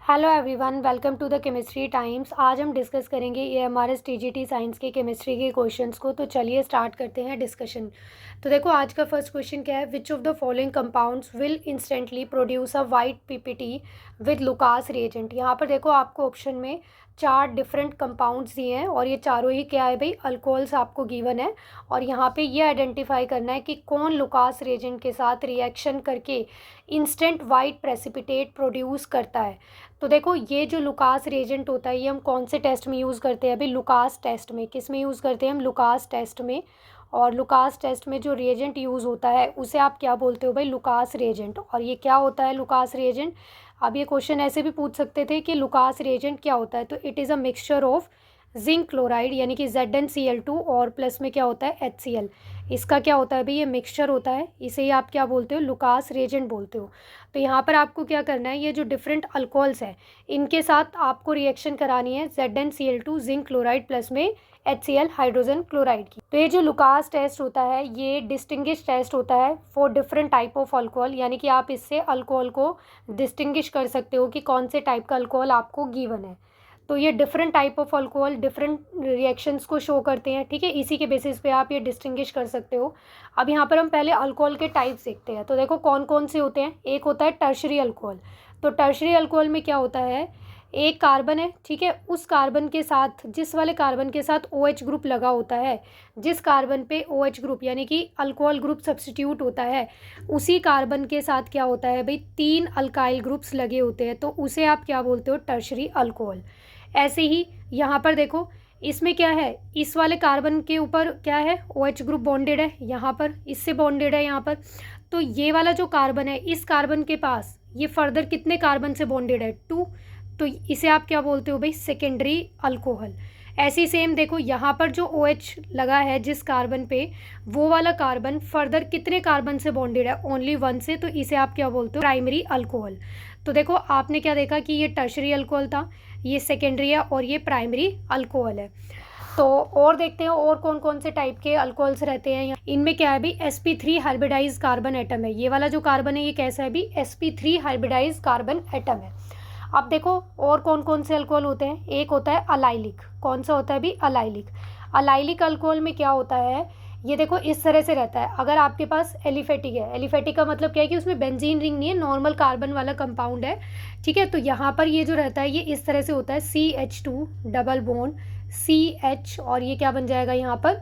Hello everyone, welcome to the chemistry times. आज हम discuss करेंगे एएमआरएस टीजीटी साइंस के केमिस्ट्री के क्वेश्चंस को। तो चलिए स्टार्ट करते हैं डिस्कशन। तो देखो आज का फर्स्ट क्वेश्चन क्या है, विच of the following compounds will instantly produce a white PPT with Lucas reagent. यहाँ पर देखो आपको ऑप्शन में 4 डिफरेंट कंपाउंड्स दिए हैं और ये चारों ही क्या है भाई, अल्कोहल्स आपको गिवन है। और यहाँ पे ये आइडेंटिफाई करना है कि कौन लुकास रिएजेंट के साथ रिएक्शन करके इंस्टेंट वाइट प्रेसिपिटेट प्रोड्यूस करता है। तो देखो ये जो लुकास रिएजेंट होता है ये हम कौन से टेस्ट में यूज़ करते हैं अभी, लुकास टेस्ट में। किस में यूज़ करते हैं हम, लुकास टेस्ट में। और लुकास टेस्ट में जो रिएजेंट यूज़ होता है उसे आप क्या बोलते हो भाई, लुकास रिएजेंट। और ये क्या होता है लुकास रिएजेंट। अब ये क्वेश्चन ऐसे भी पूछ सकते थे कि लुकास रिएजेंट क्या होता है, तो it is a mixture of zinc chloride यानी कि ZnCl2 और प्लस में क्या होता है HCl। इसका क्या होता है भाई, ये मिक्सचर होता है, इसे ही आप क्या बोलते हो, लुकास रिएजेंट बोलते हो। तो यहाँ पर आपको क्या करना है, ये जो डिफरेंट अल्कोहल्स है इनके साथ आपको रिएक्शन करानी है ZnCl2 जिंक क्लोराइड प्लस में HCl हाइड्रोजन क्लोराइड की। तो ये जो लुकास टेस्ट होता है ये डिस्टिंग्विश टेस्ट होता है for different type of alcohol, यानी कि आप इससे अल्कोहल को डिस्टिंग्विश कर सकते हो कि कौन से टाइप का अल्कोहल आपको गिवन है। तो ये different type of alcohol different reactions को शो करते हैं, ठीक है। इसी के बेसिस पे आप ये डिस्टिंग्विश कर सकते हो। अब यहाँ पर हम पहले अल्कोहल के टाइप्स देखते हैं। तो देखो कौन कौन से होते हैं। एक होता है टर्शरी अल्कोहल। तो टर्शरी अल्कोहल में क्या होता है, एक कार्बन है, ठीक है, उस कार्बन के साथ जिस वाले कार्बन के साथ OH ग्रुप लगा होता है, जिस कार्बन पे OH ग्रुप यानी कि अल्कोहल ग्रुप सब्स्टिट्यूट होता है, उसी कार्बन के साथ क्या होता है भाई, 3 अल्काइल ग्रुप्स लगे होते हैं, तो उसे आप क्या बोलते हो, टर्शरी अल्कोहल। ऐसे ही यहाँ पर देखो इसमें क्या है, इस वाले कार्बन के ऊपर क्या है, OH ग्रुप बॉन्डेड है, यहाँ पर इससे बॉन्डेड है यहाँ पर। तो ये वाला जो कार्बन है इस कार्बन के पास ये फर्दर कितने कार्बन से बॉन्डेड है, 2। तो इसे आप क्या बोलते हो भाई, सेकेंडरी अल्कोहल। ऐसी सेम देखो यहाँ पर जो OH लगा है जिस कार्बन पे, वो वाला कार्बन फर्दर कितने कार्बन से बॉन्डेड है, ओनली 1 से, तो इसे आप क्या बोलते हो, प्राइमरी अल्कोहल। तो देखो आपने क्या देखा कि ये टर्शरी अल्कोहल था, ये सेकेंडरी है और ये प्राइमरी अल्कोहल है। तो और देखते हैं और कौन कौन से टाइप के अल्कोहल्स रहते हैं। इनमें क्या है भी, sp3 हाइब्रिडाइज कार्बन एटम है। ये वाला जो कार्बन है ये कैसा है भी, sp3 हाइब्रिडाइज कार्बन एटम है। अब देखो और कौन कौन से अल्कोहल होते हैं। एक होता है अलाइलिक। कौन सा होता है भी, अलाइलिक। अलाइलिक अल्कोहल में क्या होता है, ये देखो इस तरह से रहता है। अगर आपके पास एलिफेटिक है, एलिफेटिक का मतलब क्या है कि उसमें बेंजीन रिंग नहीं है, नॉर्मल कार्बन वाला कंपाउंड है, ठीक है। तो यहाँ पर ये जो रहता है ये इस तरह से होता है, CH2 डबल बोन CH, और ये क्या बन जाएगा यहाँ पर,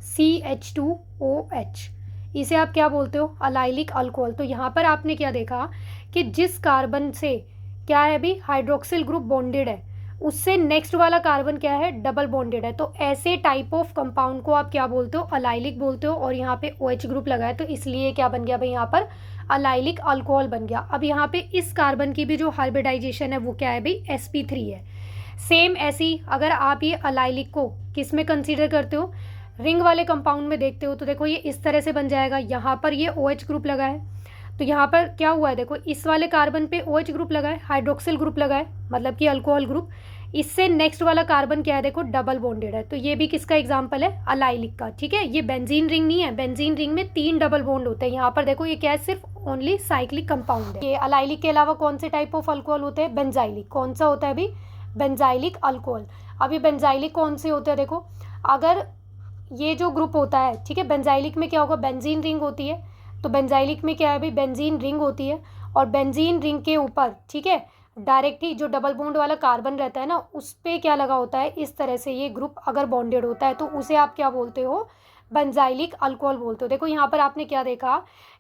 CH2OH। इसे आप क्या बोलते हो, अलाइलिक अल्कोहल। तो यहाँ पर आपने क्या देखा कि जिस कार्बन से क्या है भी, हाइड्रोक्सिल ग्रुप बॉन्डेड है, उससे नेक्स्ट वाला कार्बन क्या है, डबल बॉन्डेड है। तो ऐसे टाइप ऑफ कंपाउंड को आप क्या बोलते हो, अलाइलिक बोलते हो। और यहाँ पे OH ग्रुप लगा है तो इसलिए क्या बन गया भाई, यहाँ पर अलाइलिक अल्कोहल बन गया। अब यहाँ पे इस कार्बन की भी जो हाइब्रिडाइजेशन है वो क्या है भाई, sp3 है। सेम ऐसी अगर आप ये अलाइलिक को किस में कंसीडर करते हो, रिंग वाले कंपाउंड में देखते हो, तो देखो ये इस तरह से बन जाएगा। यहाँ पर ये OH ग्रुप लगा है, तो यहाँ पर क्या हुआ है, देखो इस वाले कार्बन पे OH ग्रुप लगा है, हाइड्रोक्सिल ग्रुप लगा है, मतलब कि अल्कोहल ग्रुप। इससे नेक्स्ट वाला कार्बन क्या है, देखो डबल बॉन्डेड है। तो ये भी किसका एग्जांपल है, अलाइलिक का, ठीक है। ये बेंजीन रिंग नहीं है, बेंजीन रिंग में 3 डबल बॉन्ड होते हैं। यहाँ पर देखो ये क्या है, सिर्फ ओनली साइक्लिक कंपाउंड है। ये अलाइलिक के अलावा कौन से टाइप ऑफ अल्कोहल होते हैं, बेंजाइलिक। कौन सा होता है अभी, बेंजाइलिक अल्कोहल। अभी बेंजाइलिक कौन से होते हैं, देखो अगर ये जो ग्रुप होता है, ठीक है, बेंजाइलिक में क्या होगा, बेंजीन रिंग होती है। तो बेंजाइलिक में क्या है भाई, बेंजीन रिंग होती है, और बेंजीन रिंग के ऊपर, ठीक है, डायरेक्ट ही जो डबल बॉन्ड वाला कार्बन रहता है ना, उस पर क्या लगा होता है, इस तरह से ये ग्रुप अगर बॉन्डेड होता है तो उसे आप क्या बोलते हो, बेंजाइलिक अल्कोहल बोलते हो। देखो यहाँ पर आपने क्या देखा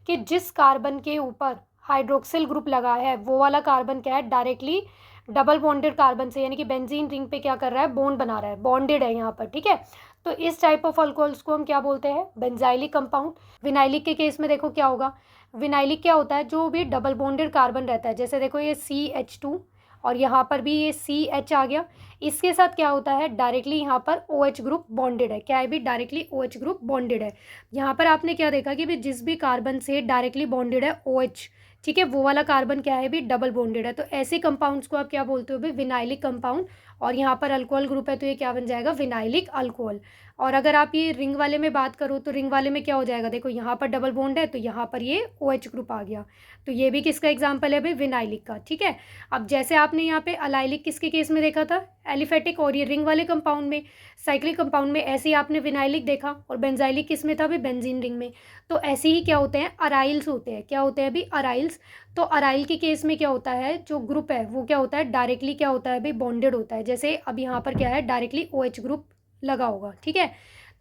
कि जिस कार्बन के ऊपर हाइड्रोक्सिल ग्रुप लगा है वो वाला कार्बन क्या है, डायरेक्टली डबल बॉन्डेड कार्बन से यानी कि बेंजीन रिंग पे क्या कर रहा है, बॉन्ड बना रहा है, बॉन्डेड है यहाँ पर, ठीक है। तो इस टाइप ऑफ अल्कोहल्स को हम क्या बोलते हैं, बेंजाइलिक कंपाउंड। विनाइलिक के केस में देखो क्या होगा, विनाइलिक क्या होता है, जो भी डबल बॉन्डेड कार्बन रहता है, जैसे देखो ये CH2 और यहाँ पर भी ये CH आ गया, इसके साथ क्या होता है, डायरेक्टली यहाँ पर OH ग्रुप बॉन्डेड है। क्या है भी, डायरेक्टली OH ग्रुप बॉन्डेड है। यहाँ पर आपने क्या देखा कि भी जिस भी कार्बन से डायरेक्टली बॉन्डेड है OH, ठीक है, वो वाला कार्बन क्या है भी, डबल बॉन्डेड है। तो ऐसे कंपाउंड्स को आप क्या बोलते हो भी, विनाइलिक कंपाउंड। और यहाँ पर अल्कोहल ग्रुप है तो ये क्या बन जाएगा, विनाइलिक अल्कोहल। और अगर आप ये रिंग वाले में बात करो तो रिंग वाले में क्या हो जाएगा, देखो यहाँ पर डबल बॉन्ड है तो यहाँ पर ये OH ग्रुप आ गया। तो ये भी किसका एग्जाम्पल है भाई, विनाइलिक का। ठीक है, अब जैसे आपने यहाँ पे अलाइलिक किसके केस में देखा था, एलिफेटिक, और ये रिंग वाले कंपाउंड में, साइक्लिक कंपाउंड में, ऐसे ही आपने विनाइलिक देखा, और बेंजाइलिक किस में था भाई, बेंजीन रिंग में। तो ऐसे ही क्या होते हैं, अराइल्स होते हैं। क्या होते हैं अभी, अराइल्स। तो अराइल के केस में क्या होता है, जो ग्रुप है वो क्या होता है, डायरेक्टली क्या होता है भाई, बॉन्डेड होता है। जैसे अब यहाँ पर क्या है, डायरेक्टली OH ग्रुप लगा होगा। ठीक है,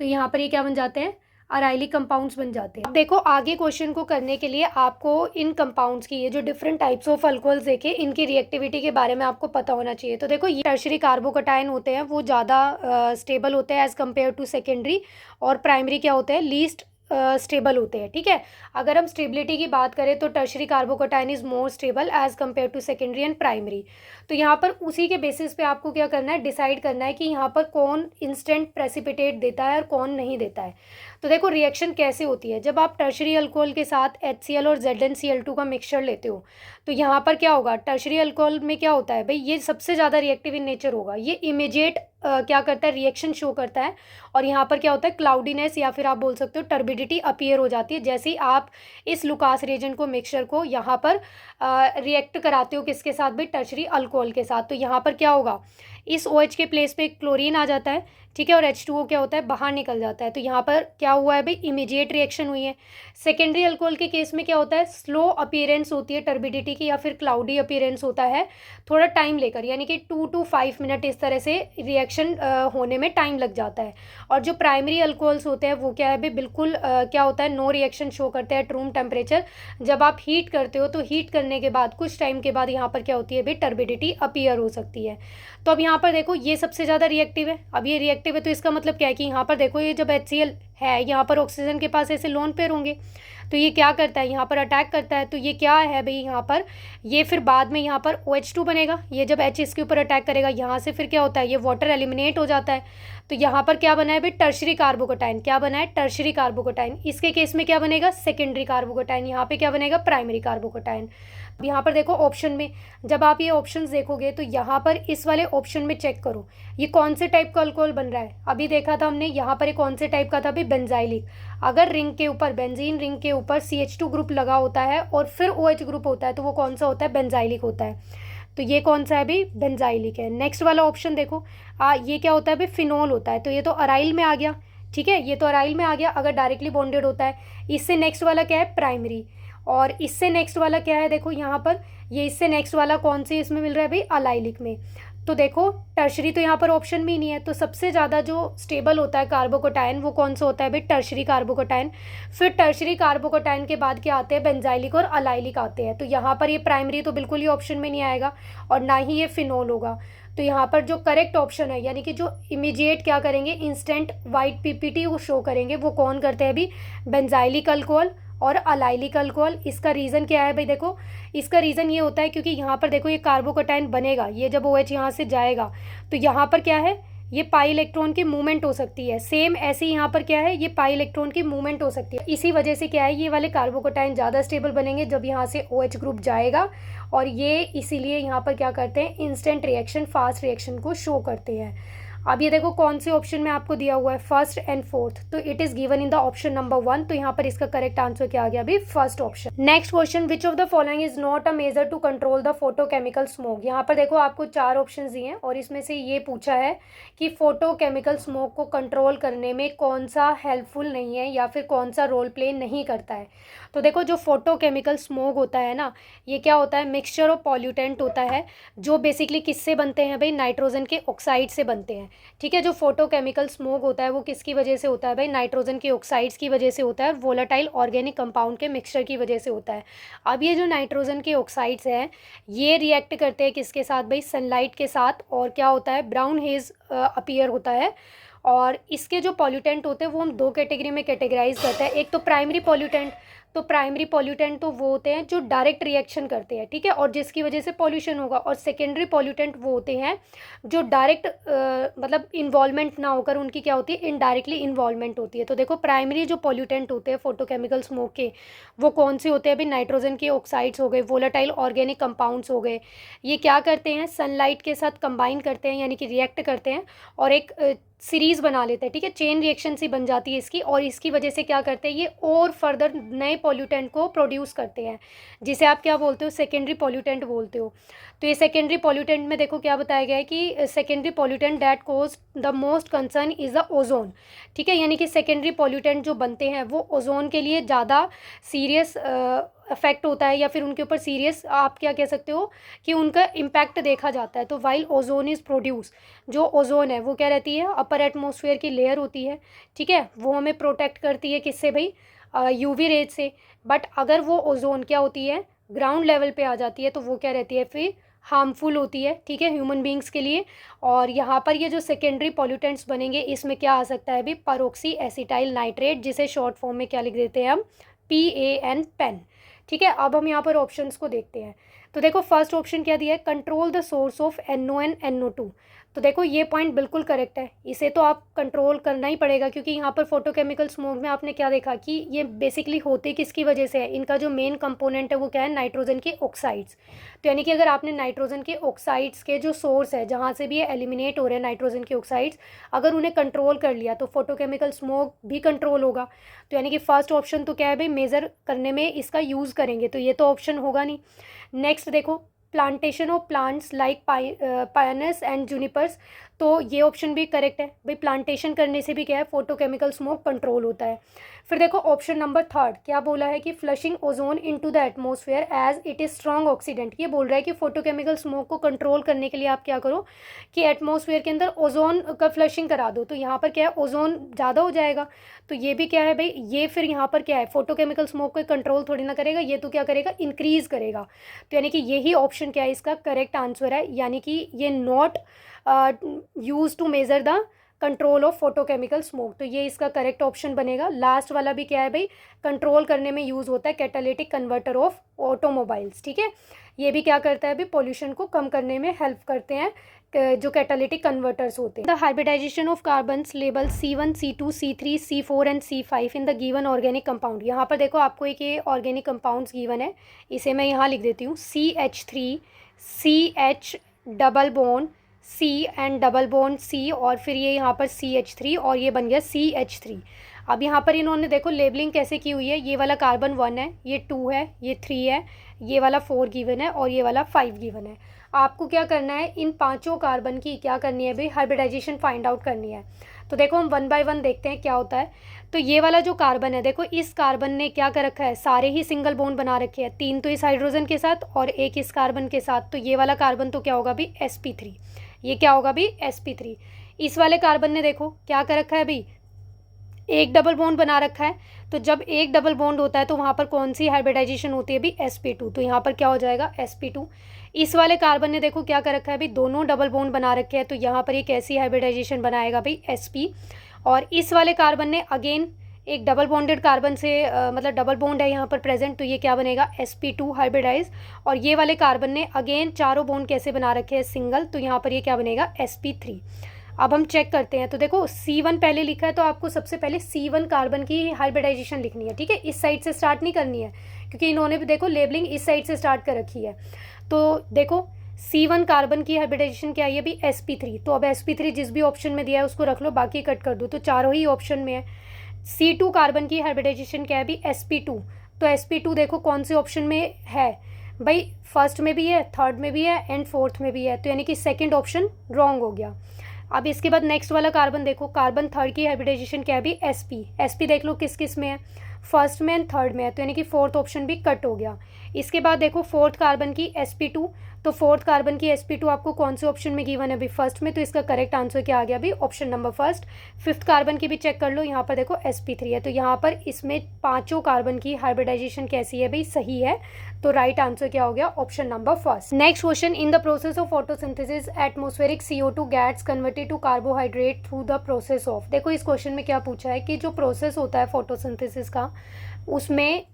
तो यहाँ पर ये क्या बन जाते हैं, अराइलिक कंपाउंड्स बन जाते हैं। अब देखो आगे क्वेश्चन को करने के लिए आपको इन कंपाउंड्स की, ये जो डिफरेंट टाइप्स ऑफ अल्कोहल्स देखे, इनकी रिएक्टिविटी के बारे में आपको पता होना चाहिए। तो देखो ये टर्शरी कार्बोकटायन होते हैं, वो ज़्यादा स्टेबल होते हैं एज़ कम्पेयर टू सेकेंडरी, और प्राइमरी क्या होते हैं, लीस्ट स्टेबल होते हैं। ठीक है, अगर हम स्टेबिलिटी की बात करें तो tertiary carbocation is more stable as compare to secondary and primary. तो यहाँ पर उसी के बेसिस पे आपको क्या करना है, डिसाइड करना है कि यहाँ पर कौन इंस्टेंट प्रेसिपिटेट देता है और कौन नहीं देता है। तो देखो रिएक्शन कैसे होती है, जब आप टर्शरी अल्कोहल के साथ HCl और ZnCl2 का मिक्सचर लेते हो तो यहाँ पर क्या होगा, टर्शरी अल्कोहल में क्या होता है भाई, ये सबसे ज़्यादा रिएक्टिव इन नेचर होगा, ये इमीडिएट क्या करता है, रिएक्शन शो करता है। और यहाँ पर क्या होता है, क्लाउडीनेस या फिर आप बोल सकते हो टर्बिडिटी अपीयर हो जाती है, जैसे ही आप इस लुकास रिएजेंट को, मिक्सचर को यहाँ पर रिएक्ट कराते हो किसके साथ भाई, टर्शरी अल्कोहल के साथ। तो यहाँ पर क्या होगा, इस OH के प्लेस पे क्लोरीन आ जाता है। ठीक है, और H2O क्या होता है, बाहर निकल जाता है। तो यहाँ पर क्या हुआ है भाई, इमीडिएट रिएक्शन हुई है। सेकेंडरी अल्कोहल के केस में क्या होता है, स्लो अपीयरेंस होती है टर्बिडिटी की, या फिर क्लाउडी अपीयरेंस होता है थोड़ा टाइम लेकर, यानी कि 2 to 5 मिनट इस तरह से रिएक्शन होने में टाइम लग जाता है। और जो प्राइमरी अल्कोहल्स होते हैं वो क्या है भाई, बिल्कुल क्या होता है, नो रिएक्शन शो करते हैं एट रूम टेम्परेचर। जब आप हीट करते हो तो हीट करने के बाद कुछ टाइम के बाद यहाँ पर क्या होती है भाई, टर्बिडिटी अपीयर हो सकती है। तो अब यहाँ पर देखो ये सबसे ज़्यादा रिएक्टिव है। अब ये रिएक्टिव है तो इसका मतलब क्या है कि यहाँ पर देखो ये जब HCl है, यहाँ पर ऑक्सीजन के पास ऐसे लोन पेयर होंगे, तो ये क्या करता है, यहाँ पर अटैक करता है। तो ये क्या है भाई, यहाँ पर ये फिर बाद में यहाँ पर OH2 बनेगा, ये जब H इसके ऊपर अटैक करेगा, यहाँ से फिर क्या होता है, ये वाटर एलिमिनेट हो जाता है। तो यहाँ पर क्या बना है भाई, टर्शरी कार्बोकटाइन। क्या बना है, टर्शरी कार्बोकटाइन। इसके केस में क्या बनेगा, सेकेंडरी कार्बोकटाइन। यहाँ पे क्या बनेगा, प्राइमरी कार्बोकटाइन। यहाँ पर देखो ऑप्शन में, जब आप ये ऑप्शंस देखोगे तो यहाँ पर इस वाले ऑप्शन में चेक करो ये कौन से टाइप का अल्कोहल बन रहा है। अभी देखा था हमने यहाँ पर कौन से टाइप का था भी, बेंजाइलिक। अगर रिंग के ऊपर, बेंजीन रिंग के ऊपर CH2 ग्रुप लगा होता है और फिर OH ग्रुप होता है तो वो कौन सा होता है, बेंजाइलिक होता है। तो ये कौन सा है भी, बेंजाइलिक है। नेक्स्ट वाला ऑप्शन देखो, ये क्या होता है भी, फिनोल होता है। तो ये तो अराइल में आ गया। ठीक है, ये तो अराइल में आ गया अगर डायरेक्टली बॉन्डेड होता है। इससे नेक्स्ट वाला क्या है, प्राइमरी। और इससे नेक्स्ट वाला क्या है, देखो यहाँ पर ये इससे नेक्स्ट वाला कौन से इसमें मिल रहा है भाई, अलाइलिक में। तो देखो टर्शरी तो यहाँ पर ऑप्शन में ही नहीं है। तो सबसे ज़्यादा जो स्टेबल होता है कार्बोकटायन वो कौन सा होता है भाई, टर्शरी कार्बोकटायन। फिर टर्शरी कार्बोकटायन के बाद क्या आते हैं, बेंजाइलिक और अलाइलिक आते हैं। तो यहाँ पर ये प्राइमरी तो बिल्कुल ही ऑप्शन में नहीं आएगा और ना ही ये फिनोल होगा। तो यहाँ पर जो करेक्ट ऑप्शन है, यानी कि जो इमीडिएट क्या करेंगे, इंस्टेंट वाइट PPT को शो करेंगे, वो कौन करते हैं अभी, बेंजाइलिक अल्कोहल और अलाइलिक अल्कोहल। इसका रीज़न क्या है भाई, देखो इसका रीज़न ये होता है क्योंकि यहाँ पर देखो ये कार्बोकटायन बनेगा, ये जब OH यहाँ से जाएगा तो यहाँ पर क्या है, ये पाई इलेक्ट्रॉन की मूवमेंट हो सकती है। सेम ऐसे ही यहाँ पर क्या है, ये पाई इलेक्ट्रॉन की मूवमेंट हो सकती है। इसी वजह से क्या है, ये वाले कार्बोकटायन ज़्यादा स्टेबल बनेंगे जब यहाँ से OH ग्रुप जाएगा, और ये इसीलिए यहाँ पर क्या करते हैं, इंस्टेंट रिएक्शन, फास्ट रिएक्शन को शो करते हैं। अब ये देखो कौन से ऑप्शन में आपको दिया हुआ है, फर्स्ट एंड फोर्थ। तो it is given in the option number 1। तो यहाँ पर इसका करेक्ट आंसर क्या आ गया अभी, first option. Next question, which of the following is not a measure to control the photochemical smoke. यहाँ पर देखो आपको 4 ऑप्शन दिए हैं और इसमें से ये पूछा है कि फोटोकेमिकल स्मोक को कंट्रोल करने में कौन सा हेल्पफुल नहीं है या फिर कौन सा रोल प्ले नहीं करता है। तो देखो जो फोटोकेमिकल स्मोक होता है ना, ये क्या होता है, मिक्सचर ऑफ पॉल्यूटेंट होता है, जो बेसिकली किससे बनते हैं भाई, नाइट्रोजन के ऑक्साइड से बनते हैं। ठीक है, जो फोटोकेमिकल स्मोक होता है वो किसकी वजह से होता है भाई, नाइट्रोजन के ऑक्साइड्स की वजह से होता है, वोलेटाइल ऑर्गेनिक कंपाउंड के मिक्सचर की वजह से होता है। अब ये जो नाइट्रोजन के ऑक्साइड्स हैं ये रिएक्ट करते हैं किसके साथ भाई, सनलाइट के साथ, और क्या होता है, ब्राउन हेज अपीयर होता है। और इसके जो पॉल्यूटेंट होते हैं वो हम 2 कैटेगरी में कैटेगराइज करते हैं। एक तो प्राइमरी पॉल्यूटेंट, तो प्राइमरी पॉल्यूटेंट तो वो होते हैं जो डायरेक्ट रिएक्शन करते हैं, ठीक है, और जिसकी वजह से पॉल्यूशन होगा। और सेकेंडरी पॉल्यूटेंट वो होते हैं जो डायरेक्ट मतलब इन्वॉल्वमेंट ना होकर उनकी क्या होती है, इनडायरेक्टली इन्वॉल्वमेंट होती है। तो देखो प्राइमरी जो पॉल्यूटेंट होते हैं फोटोकेमिकल स्मोक के, वो कौन से होते हैं अभी, नाइट्रोजन के ऑक्साइड्स हो गए, वोलेटाइल ऑर्गेनिक कंपाउंड्स हो गए। ये क्या करते हैं, सनलाइट के साथ कंबाइन करते हैं, यानी कि रिएक्ट करते हैं और एक सीरीज़ बना लेते हैं, ठीक है, चेन रिएक्शन सी बन जाती है इसकी, और इसकी वजह से क्या करते हैं ये और फर्दर नए पॉल्यूटेंट को प्रोड्यूस करते हैं, जिसे आप क्या बोलते हो, सेकेंडरी पॉल्यूटेंट बोलते हो। तो ये सेकेंडरी पॉल्यूटेंट में देखो क्या बताया गया है कि secondary pollutant that cause the most concern is the ozone, ठीक है, यानी कि सेकेंडरी पॉल्यूटेंट जो बनते हैं वो ओजोन के लिए ज़्यादा सीरियस इफेक्ट होता है, या फिर उनके ऊपर सीरियस आप क्या कह सकते हो कि उनका इम्पैक्ट देखा जाता है। तो वाइल ओजोन इज़ प्रोड्यूस, जो ओजोन है वो क्या रहती है, अपर एटमॉस्फेयर की लेयर होती है, ठीक है, वो हमें प्रोटेक्ट करती है किससे भाई, यूवी रेज से। बट अगर वो ओजोन क्या होती है, ग्राउंड लेवल पे आ जाती है, तो वो क्या रहती है फिर, हार्मफुल होती है, ठीक है, ह्यूमन बींग्स के लिए। और यहाँ पर ये जो सेकेंडरी पॉल्यूटेंट्स बनेंगे इसमें क्या आ सकता है अभी, परऑक्सी एसिटाइल नाइट्रेट, जिसे शॉर्ट फॉर्म में क्या लिख देते हैं हम, PAN, पेन, ठीक है। अब हम यहाँ पर ऑप्शंस को देखते हैं। तो देखो फर्स्ट ऑप्शन क्या दिया है, control the source of NON NO2। तो देखो ये पॉइंट बिल्कुल करेक्ट है, इसे तो आप कंट्रोल करना ही पड़ेगा, क्योंकि यहाँ पर फोटोकेमिकल स्मोक में आपने क्या देखा कि ये बेसिकली होते किसकी वजह से है, इनका जो मेन कंपोनेंट है वो क्या है, नाइट्रोजन के ऑक्साइड्स। तो यानी कि अगर आपने नाइट्रोजन के ऑक्साइड्स के जो सोर्स है जहाँ से भी ये एलिमिनेट हो रहे हैं नाइट्रोजन के ऑक्साइड्स, अगर उन्हें कंट्रोल कर लिया तो फोटोकेमिकल स्मोक भी कंट्रोल होगा। तो यानी कि फर्स्ट ऑप्शन तो क्या है भाई, मेज़र करने में इसका यूज़ करेंगे, तो ये तो ऑप्शन होगा नहीं। नेक्स्ट देखो, plantation of plants like Pinus and junipers, तो ये ऑप्शन भी करेक्ट है भाई, प्लांटेशन करने से भी क्या है, फोटोकेमिकल स्मोक कंट्रोल होता है। फिर देखो ऑप्शन नंबर थर्ड क्या बोला है कि flushing ozone into the atmosphere as it is strong oxidant. ये बोल रहा है कि फोटोकेमिकल स्मोक को कंट्रोल करने के लिए आप क्या करो कि एटमॉस्फेयर के अंदर ओजोन का फ्लशिंग करा दो, तो यहाँ पर क्या है, ओजोन ज़्यादा हो जाएगा। तो ये भी क्या है भाई, ये फिर यहाँ पर क्या है, फोटोकेमिकल स्मोक को कंट्रोल थोड़ी ना करेगा, ये तो क्या करेगा, इंक्रीज़ करेगा। तो यानी कि यही ऑप्शन क्या है, इसका करेक्ट आंसर है, यानी कि ये not use to measure the control of photochemical smoke. तो ये इसका करेक्ट ऑप्शन बनेगा। लास्ट वाला भी क्या है भाई, कंट्रोल करने में यूज़ होता है, कैटालिटिक कन्वर्टर ऑफ ऑटोमोबाइल्स, ठीक है, ये भी क्या करता है भाई, पोल्यूशन को कम करने में हेल्प करते हैं जो कैटालिटिक कन्वर्टर्स होते हैं। The hybridisation of carbons label C1 C2 C3 C4 and C5 in the given organic compound. यहाँ पर देखो आपको एक ये ऑर्गेनिक कंपाउंड्स गिवन है, इसे मैं यहाँ लिख देती हूँ, CH3 CH double bond C and double bond C, और फिर ये यहाँ पर CH3 और ये बन गया CH3। अब यहाँ पर इन्होंने देखो लेबलिंग कैसे की हुई है, ये वाला कार्बन 1 है, ये 2 है, ये 3 है, ये वाला 4 गिवन है और ये वाला 5 गिवन है। आपको क्या करना है, इन पांचों कार्बन की क्या करनी है भाई, हाइब्रिडाइजेशन फाइंड आउट करनी है। तो देखो हम 1 बाय 1 देखते हैं क्या होता है। तो ये वाला जो कार्बन है, देखो इस कार्बन ने क्या कर रखा है, सारे ही सिंगल बॉन्ड बना रखे हैं, 3 तो इस हाइड्रोजन के साथ और 1 इस कार्बन के साथ। तो ये वाला कार्बन तो क्या होगा भाई, sp3, ये क्या होगा भाई, sp3। इस वाले कार्बन ने देखो क्या कर रखा है भाई, एक डबल बॉन्ड बना रखा है। तो जब एक डबल बॉन्ड होता है तो वहाँ पर कौन सी हाइब्रिडाइजेशन होती है भी, sp2। तो यहाँ पर क्या हो जाएगा, sp2। इस वाले कार्बन ने देखो क्या कर रखा है भाई, दोनों डबल बॉन्ड बना रखे हैं, तो यहाँ पर ये कैसी हाइब्रिडाइजेशन बनाएगा भाई, sp। और इस वाले कार्बन ने अगेन एक डबल बॉन्डेड कार्बन से मतलब डबल बॉन्ड है यहाँ पर प्रेजेंट, तो ये क्या बनेगा, sp2 हाइब्रिडाइज। और ये वाले कार्बन ने अगेन चारों बॉन्ड कैसे बना रखे हैं, सिंगल, तो यहाँ पर ये क्या बनेगा, sp3। अब हम चेक करते हैं। तो देखो C1 पहले लिखा है, तो आपको सबसे पहले C1 कार्बन की हाइब्रिडाइजेशन लिखनी है, ठीक है, इस साइड से स्टार्ट नहीं करनी है, क्योंकि इन्होंने भी देखो लेबलिंग इस साइड से स्टार्ट कर रखी है। तो देखो C1 कार्बन की हाइब्रिडाइजेशन क्या है भी, sp3। तो अब sp3 जिस भी ऑप्शन में दिया है उसको रख लो, बाकी कट कर दो, तो चारों ही ऑप्शन में है। C2 कार्बन की हाइब्रिडाइजेशन क्या है भी, sp2। तो sp2 देखो कौन से ऑप्शन में है भाई, फर्स्ट में भी है, थर्ड में भी है एंड फोर्थ में भी है, तो यानी कि सेकेंड ऑप्शन रॉन्ग हो गया। अब इसके बाद नेक्स्ट वाला कार्बन देखो, कार्बन थर्ड की हाइब्रिडाइजेशन क्या है भी, sp देख लो किस किस में है, फर्स्ट में एंड थर्ड में है, तो यानी कि फोर्थ ऑप्शन भी कट हो गया। इसके बाद देखो फोर्थ कार्बन की sp2, तो फोर्थ कार्बन की sp2 आपको कौन से ऑप्शन में गिवन है अभी, फर्स्ट में, तो इसका करेक्ट आंसर क्या आ गया अभी, option number first. Fifth carbon की भी चेक कर लो, यहाँ पर देखो sp3 है, तो यहाँ पर इसमें पांचों कार्बन की हाइब्रिडाइजेशन कैसी है भाई, सही है, तो राइट आंसर क्या हो गया, option number first. Next question, in the process of photosynthesis atmospheric CO2 gas converted to carbohydrate through the process of. देखो इस क्वेश्चन में क्या पूछा है कि जो प्रोसेस होता है फोटोसिंथेसिस का, उसमें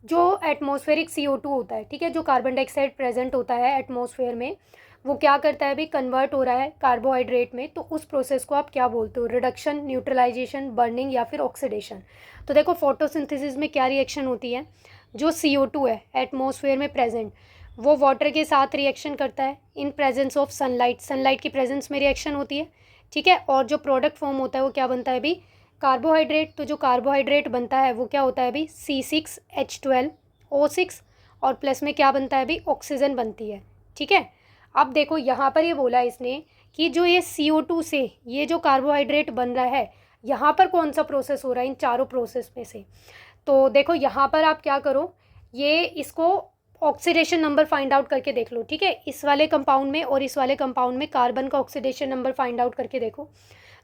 जो एटमॉस्फेरिक CO2 होता है, ठीक है, जो कार्बन डाइऑक्साइड प्रेजेंट होता है एटमॉस्फेयर में, वो क्या करता है भाई, कन्वर्ट हो रहा है कार्बोहाइड्रेट में, तो उस प्रोसेस को आप क्या बोलते हो, रिडक्शन, न्यूट्रलाइजेशन, बर्निंग या फिर ऑक्सीडेशन। तो देखो फोटोसिंथेसिस में क्या रिएक्शन होती है, जो CO2 है एटमॉस्फेयर में प्रेजेंट, वो वाटर के साथ रिएक्शन करता है in presence of sunlight, sunlight की प्रेजेंस में रिएक्शन होती है, ठीक है, और जो प्रोडक्ट फॉर्म होता है वो क्या बनता है भाई, कार्बोहाइड्रेट। तो जो कार्बोहाइड्रेट बनता है वो क्या होता है भाई, C6H12O6, और प्लस में क्या बनता है भाई, ऑक्सीजन बनती है, ठीक है। अब देखो यहाँ पर ये बोला इसने कि जो ये CO2 से ये जो कार्बोहाइड्रेट बन रहा है, यहाँ पर कौन सा प्रोसेस हो रहा है इन चारों प्रोसेस में से। तो देखो यहाँ पर आप क्या करो, ये इसको ऑक्सीडेशन नंबर फाइंड आउट करके देख लो, ठीक है, इस वाले कंपाउंड में और इस वाले कंपाउंड में कार्बन का ऑक्सीडेशन नंबर फाइंड आउट करके देखो।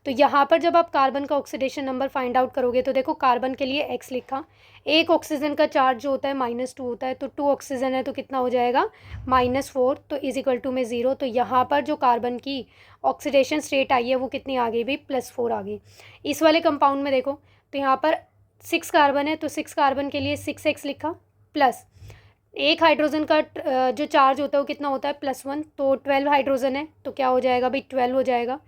तो यहाँ पर जब आप कार्बन का ऑक्सीडेशन नंबर फाइंड आउट करोगे तो देखो कार्बन के लिए X लिखा, एक ऑक्सीजन का चार्ज जो होता है -2 होता है, तो 2 ऑक्सीजन है तो कितना हो जाएगा -4, तो इज इक्वल टू में 0। तो यहाँ पर जो कार्बन की ऑक्सीडेशन स्टेट आई है वो कितनी आ गई भाई, +4 आ गई। इस वाले कंपाउंड में देखो तो यहाँ पर 6 कार्बन है, तो 6 कार्बन के लिए 6X लिखा, प्लस एक हाइड्रोजन का जो चार्ज होता है वो कितना होता है, +1, तो 12 हाइड्रोजन है तो क्या हो जाएगा भाई, 12 हो जाएगा,